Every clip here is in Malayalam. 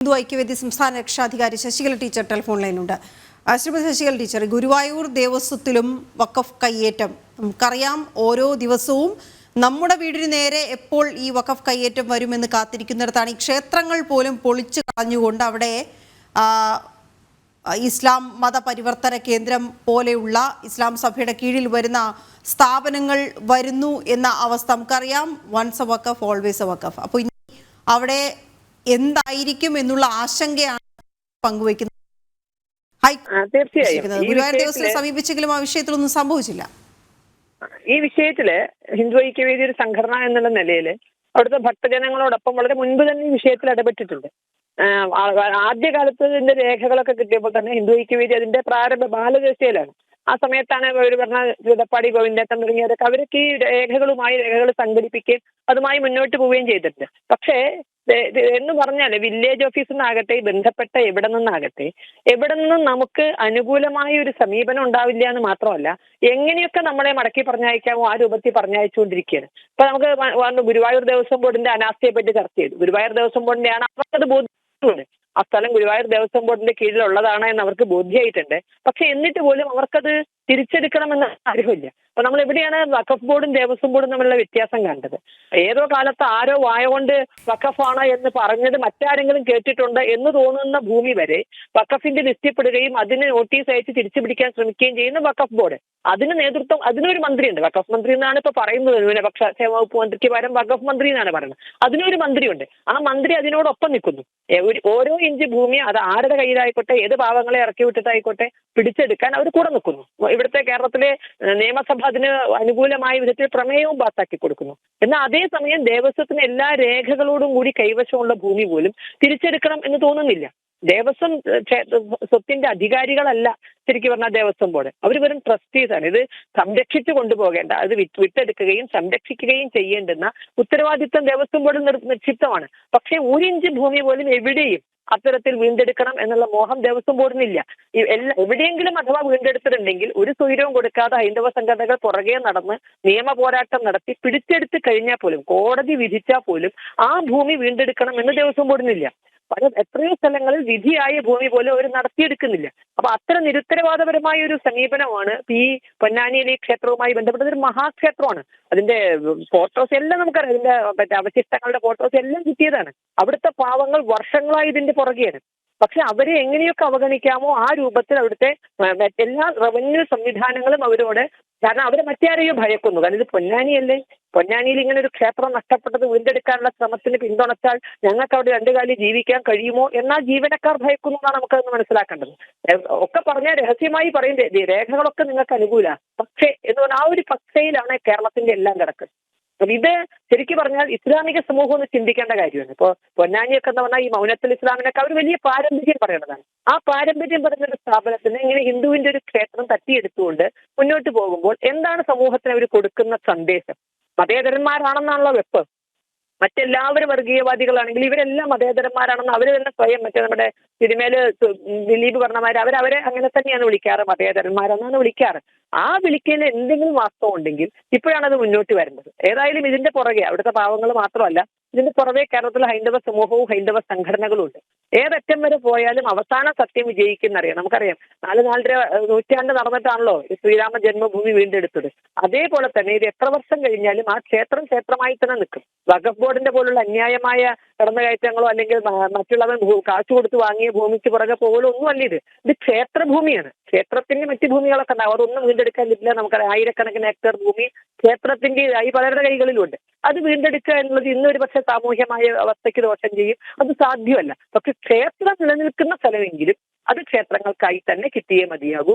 ഹിന്ദു ഐക്യവേദി സംസ്ഥാന രക്ഷാധികാരി ശശികല ടീച്ചർ ടെലിഫോൺ ലൈനുണ്ട്. ശ്രീമതി ശശികല ടീച്ചർ, ഗുരുവായൂർ ദേവസ്വത്തിലും വഖഫ് കയ്യേറ്റം നമുക്കറിയാം. ഓരോ ദിവസവും നമ്മുടെ വീടിന് നേരെ എപ്പോൾ ഈ വഖഫ് കയ്യേറ്റം വരുമെന്ന് കാത്തിരിക്കുന്നിടത്താണ് ഈ ക്ഷേത്രങ്ങൾ പോലും പൊളിച്ചു കളഞ്ഞുകൊണ്ട് അവിടെ ഇസ്ലാം മതപരിവർത്തന കേന്ദ്രം പോലെയുള്ള ഇസ്ലാം സഭയുടെ കീഴിൽ വരുന്ന സ്ഥാപനങ്ങൾ വരുന്നു എന്ന അവസ്ഥ നമുക്കറിയാം. Once a Waqf always a Waqf. അപ്പോൾ ഇനി അവിടെ എന്തായിരിക്കും എന്നുള്ള ആശങ്കയാണ് പങ്കുവയ്ക്കുന്നത്. ഗുരുവായൂർ ദേവസ്വത്തെ സമീപിച്ചെങ്കിലും ആ വിഷയത്തിലൊന്നും സംഭവിച്ചില്ല. ഈ വിഷയത്തില് ഹിന്ദു ഐക്യവേദി ഒരു സംഘടന എന്നുള്ള നിലയിൽ അവിടുത്തെ ഭക്തജനങ്ങളോടൊപ്പം വളരെ മുൻപ് തന്നെ ഈ വിഷയത്തിൽ ഇടപെട്ടിട്ടുണ്ട്. ആദ്യകാലത്ത് ഇതിന്റെ രേഖകളൊക്കെ കിട്ടിയപ്പോൾ തന്നെ ഹിന്ദു ഐക്യവേദി അതിന്റെ പ്രാരംഭ ബാലദശയിലാണ്. ആ സമയത്താണ് അവർ പറഞ്ഞ ചൂടപ്പാടി ഗോവിന്ദേട്ടൻ തുടങ്ങിയവരൊക്കെ അവരൊക്കെ ഈ രേഖകൾ സംഘടിപ്പിക്കുകയും അതുമായി മുന്നോട്ട് പോവുകയും ചെയ്തിട്ടുണ്ട്. പക്ഷേ എന്ന് പറഞ്ഞാല് വില്ലേജ് ഓഫീസിൽ നിന്നാകട്ടെ, ബന്ധപ്പെട്ട എവിടെ നിന്നും നമുക്ക് അനുകൂലമായ ഒരു സമീപനം ഉണ്ടാവില്ല എന്ന് മാത്രമല്ല, എങ്ങനെയൊക്കെ നമ്മളെ മടക്കി പറഞ്ഞയക്കാമോ ആ രൂപത്തിൽ പറഞ്ഞയച്ചുകൊണ്ടിരിക്കുകയാണ്. ഇപ്പൊ നമുക്ക് ഗുരുവായൂർ ദേവസ്വം ബോർഡിന്റെ അനാസ്ഥയെ പറ്റി ചർച്ച ചെയ്തു. ഗുരുവായൂർ ദേവസ്വം ബോർഡിന്റെയാണ് അവർക്കത് ബോധ്യമുണ്ട്. ആ സ്ഥലം ഗുരുവായൂർ ദേവസ്വം ബോർഡിന്റെ കീഴിലുള്ളതാണ് എന്ന് അവർക്ക് ബോധ്യമായിട്ടുണ്ട്. പക്ഷെ എന്നിട്ട് പോലും അവർക്കത് തിരിച്ചെടുക്കണമെന്ന് ആഗ്രഹമില്ല. അപ്പൊ നമ്മൾ എവിടെയാണ് വഖഫ് ബോർഡും ദേവസ്വം ബോർഡും തമ്മിലുള്ള വ്യത്യാസം കണ്ടത്? ഏതോ കാലത്ത് ആരോ വായ കൊണ്ട് വഖഫാണ് എന്ന് പറഞ്ഞത് മറ്റാരെങ്കിലും കേട്ടിട്ടുണ്ട് എന്ന് തോന്നുന്ന ഭൂമി വരെ വഖഫിന്റെ ലിസ്റ്റിൽപ്പെടുകയും അതിന് നോട്ടീസ് അയച്ച് തിരിച്ചു പിടിക്കാൻ ശ്രമിക്കുകയും ചെയ്യുന്ന വഖഫ് ബോർഡ്. അതിന് നേതൃത്വം, അതിനൊരു മന്ത്രിയുണ്ട്. വഖഫ് മന്ത്രി എന്നാണ് ഇപ്പൊ പറയുന്നത്. ന്യൂനപക്ഷ ക്ഷേമ വകുപ്പ് മന്ത്രിക്ക് പകരം വഖഫ് മന്ത്രി എന്നാണ് പറയുന്നത്. അതിനൊരു മന്ത്രിയുണ്ട്. ആ മന്ത്രി അതിനോടൊപ്പം നിൽക്കുന്നു. ഓരോ ഇഞ്ച് ഭൂമി അത് ആരുടെ കയ്യിലായിക്കോട്ടെ, ഏത് പാവങ്ങളെ ഇറക്കി വിട്ടിട്ടായിക്കോട്ടെ പിടിച്ചെടുക്കാൻ അവർ കൂടെ നിൽക്കുന്നു. ഇവിടുത്തെ കേരളത്തിലെ നിയമസഭ അതിന് അനുകൂലമായ വിധത്തിൽ പ്രമേയവും പാസാക്കി കൊടുക്കുന്നു. എന്നാൽ അതേസമയം ദേവസ്വത്തിന് എല്ലാ രേഖകളോടും കൂടി കൈവശമുള്ള ഭൂമി പോലും തിരിച്ചെടുക്കണം എന്ന് തോന്നുന്നില്ല. ദേവസ്വം സ്വത്തിന്റെ അധികാരികളല്ല ശരിക്കും പറഞ്ഞാൽ ദേവസ്വം ബോർഡ്. അവർ വെറും ട്രസ്റ്റീസ് ആണ്. ഇത് സംരക്ഷിച്ചു കൊണ്ടുപോകേണ്ട, അത് വിട്ടെടുക്കുകയും സംരക്ഷിക്കുകയും ചെയ്യേണ്ടുന്ന ഉത്തരവാദിത്വം ദേവസ്വം ബോർഡ് നിക്ഷിപ്തമാണ്. പക്ഷേ ഒരു ഇഞ്ച് ഭൂമി പോലും എവിടെയും അത്തരത്തിൽ വീണ്ടെടുക്കണം എന്നുള്ള മോഹം ദേവസ്വം ബോർഡിനില്ല. എവിടെയെങ്കിലും അഥവാ വീണ്ടെടുത്തിട്ടുണ്ടെങ്കിൽ ഒരു സ്വൈരവും കൊടുക്കാതെ ഹൈന്ദവ സംഘടനകൾ പുറകെ നടന്ന് നിയമ പോരാട്ടം നടത്തി പിടിച്ചെടുത്ത് കഴിഞ്ഞാൽ പോലും, കോടതി വിധിച്ചാൽ പോലും ആ ഭൂമി വീണ്ടെടുക്കണം എന്ന് ദേവസ്വം ബോർഡിനില്ല. എത്രയോ സ്ഥലങ്ങളിൽ വിധിയായ ഭൂമി പോലും അവർ നടത്തിയെടുക്കുന്നില്ല. അപ്പൊ അത്ര നിരുത്തരവാദപരമായ ഒരു സമീപനമാണ് ഈ പൊന്നാനിയിലെ ക്ഷേത്രവുമായി ബന്ധപ്പെട്ടത്. ഒരു മഹാക്ഷേത്രമാണ്. അതിന്റെ ഫോട്ടോസ് എല്ലാം നമുക്കറിയാം. ഇതിന്റെ അവശിഷ്ടങ്ങളുടെ ഫോട്ടോസ് എല്ലാം കിട്ടിയതാണ്. അവിടുത്തെ പാവങ്ങൾ വർഷങ്ങളായി ഇതിന്റെ പുറകെയാണ്. പക്ഷെ അവരെ എങ്ങനെയൊക്കെ അവഗണിക്കാമോ ആ രൂപത്തിൽ അവിടുത്തെ എല്ലാ റവന്യൂ സംവിധാനങ്ങളും അവരോട്, കാരണം അവരെ മറ്റാരെയോ ഭയക്കുന്നു. കാരണം ഇത് പൊന്നാനിയല്ലേ, പൊന്നാനിയിൽ ഇങ്ങനെ ഒരു ക്ഷേത്രം നഷ്ടപ്പെട്ടത് വീണ്ടെടുക്കാനുള്ള ശ്രമത്തിന് പിന്തുണച്ചാൽ ഞങ്ങൾക്ക് അവിടെ രണ്ടു കാലം ജീവിക്കാൻ കഴിയുമോ എന്നാൽ ജീവനക്കാർ ഭയക്കുന്നു എന്നാണ് നമുക്കതൊന്ന് മനസ്സിലാക്കേണ്ടത്. ഒക്കെ പറഞ്ഞാൽ രഹസ്യമായി പറയുന്നത് രേഖകളൊക്കെ നിങ്ങൾക്ക് അനുകൂല, പക്ഷേ എന്ന് പറഞ്ഞാൽ ആ ഒരു പക്ഷയിലാണ് കേരളത്തിന്റെ എല്ലാം കിടക്കുന്നത്. അപ്പൊ ഇത് ശരിക്കും പറഞ്ഞാൽ ഇസ്ലാമിക സമൂഹം ഒന്ന് ചിന്തിക്കേണ്ട കാര്യമാണ്. ഇപ്പൊ പൊന്നാനിയൊക്കെ എന്ന് പറഞ്ഞാൽ ഈ മൗനത്തുൽ ഇസ്ലാമിനൊക്കെ അവർ വലിയ പാരമ്പര്യം പറയേണ്ടതാണ്. ആ പാരമ്പര്യം പറയുന്ന ഒരു സ്ഥാപനത്തിന് ഇങ്ങനെ ഹിന്ദുവിന്റെ ഒരു ക്ഷേത്രം തട്ടിയെടുത്തുകൊണ്ട് മുന്നോട്ട് പോകുമ്പോൾ എന്താണ് സമൂഹത്തിന് അവർ കൊടുക്കുന്ന സന്ദേശം? മതേതരന്മാരാണെന്നാണല്ലോ വെപ്പ്. മറ്റെല്ലാവരും വർഗീയവാദികളാണെങ്കിൽ ഇവരെല്ലാം മതേതരന്മാരാണെന്ന് അവർ തന്നെ സ്വയം, മറ്റേ നമ്മുടെ സിനിമയില് ദിലീപ് പറഞ്ഞമാര് അവരെ അങ്ങനെ തന്നെയാണ് വിളിക്കാറ്, മതേതരന്മാരെന്നാണ് വിളിക്കാറ്. ആ വിളിക്കലിൽ എന്തെങ്കിലും വാസ്തവം ഉണ്ടെങ്കിൽ ഇപ്പോഴാണ് അത് മുന്നോട്ട് വരുന്നത്. ഏതായാലും ഇതിന്റെ പുറകെ അവിടുത്തെ പാവങ്ങൾ മാത്രമല്ല, ഇതിന്റെ പുറകെ കേരളത്തിലെ ഹൈന്ദവ സമൂഹവും ഹൈന്ദവ സംഘടനകളും ഉണ്ട്. ഏതറ്റം വരെ പോയാലും അവസാന സത്യം വിജയിക്കുന്നറിയാം. നമുക്കറിയാം 4.5 നൂറ്റാണ്ട് നടന്നിട്ടാണല്ലോ ശ്രീരാമ ജന്മഭൂമി വീണ്ടെടുത്തത്. അതേപോലെ തന്നെ ഇത് എത്ര വർഷം കഴിഞ്ഞാലും ആ ക്ഷേത്രം ക്ഷേത്രമായി തന്നെ നിൽക്കും. വഖഫ് ബോർഡിന്റെ പോലുള്ള അന്യായമായ കടന്നുകയറ്റങ്ങളോ അല്ലെങ്കിൽ മറ്റുള്ളവൻ കാശ് കൊടുത്ത് വാങ്ങിയ ഭൂമിക്ക് പുറകെ പോകലോ ഒന്നുമല്ല. ഇത് ക്ഷേത്രഭൂമിയാണ്. ക്ഷേത്രത്തിന്റെ മറ്റു ഭൂമികളൊക്കെ ഉണ്ടാവും, അതൊന്നും വീണ്ടെടുക്കാൻ പറ്റില്ല. നമുക്കറിയാം 1000കണക്കിന് ഹെക്ടർ ഭൂമി ക്ഷേത്രത്തിൻ്റെതായി പലരുടെ കൈകളിലുണ്ട്. അത് വീണ്ടെടുക്കുക എന്നുള്ളത് ഇന്നൊരു പക്ഷേ സാമൂഹ്യമായ അവസ്ഥയ്ക്ക് ദോഷം ചെയ്യും, അത് സാധ്യമല്ല. പക്ഷെ ക്ഷേത്രം നിലനിൽക്കുന്ന സ്ഥലമെങ്കിലും അത് ക്ഷേത്രങ്ങൾക്കായി തന്നെ കിട്ടിയേ മതിയാകൂ.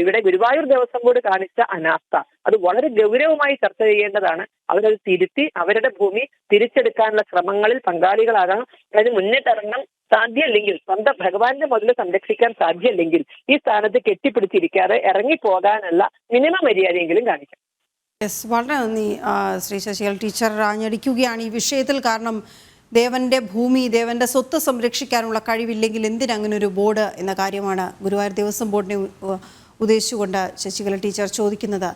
ഇവിടെ ഗുരുവായൂർ ദേവസ്വം ബോർഡ് കാണിച്ച അനാസ്ഥ അത് വളരെ ഗൗരവമായി ചർച്ച ചെയ്യേണ്ടതാണ്. അവരത് തിരുത്തി അവരുടെ ഭൂമി തിരിച്ചെടുക്കാനുള്ള ശ്രമങ്ങളിൽ പങ്കാളികളാകണം. അതിന് മുന്നിട്ടിറങ്ങണം. സാധ്യമല്ലെങ്കിൽ സ്വന്തം ഭഗവാന്റെ മുതൽ സംരക്ഷിക്കാൻ സാധ്യമല്ലെങ്കിൽ ഈ സ്ഥാനത്ത് കെട്ടിപ്പിടിച്ചിരിക്കാതെ ഇറങ്ങിപ്പോകാനുള്ള മിനിമം മര്യാദയെങ്കിലും കാണിക്കണം. വളരെ നന്ദി ശ്രീ ശശികല ടീച്ചർ. ആഞ്ഞടിക്കുകയാണ് ഈ വിഷയത്തിൽ. കാരണം ദേവന്റെ ഭൂമി, ദേവന്റെ സ്വത്ത് സംരക്ഷിക്കാനുള്ള കഴിവില്ലെങ്കിൽ എന്തിനങ്ങനെ ഒരു ബോർഡ് എന്ന കാര്യമാണ് ഗുരുവായൂർ ദേവസ്വം ബോർഡിനെ ഉദ്ദേശിച്ചുകൊണ്ട് ശശികല ടീച്ചർ ചോദിക്കുന്നത്.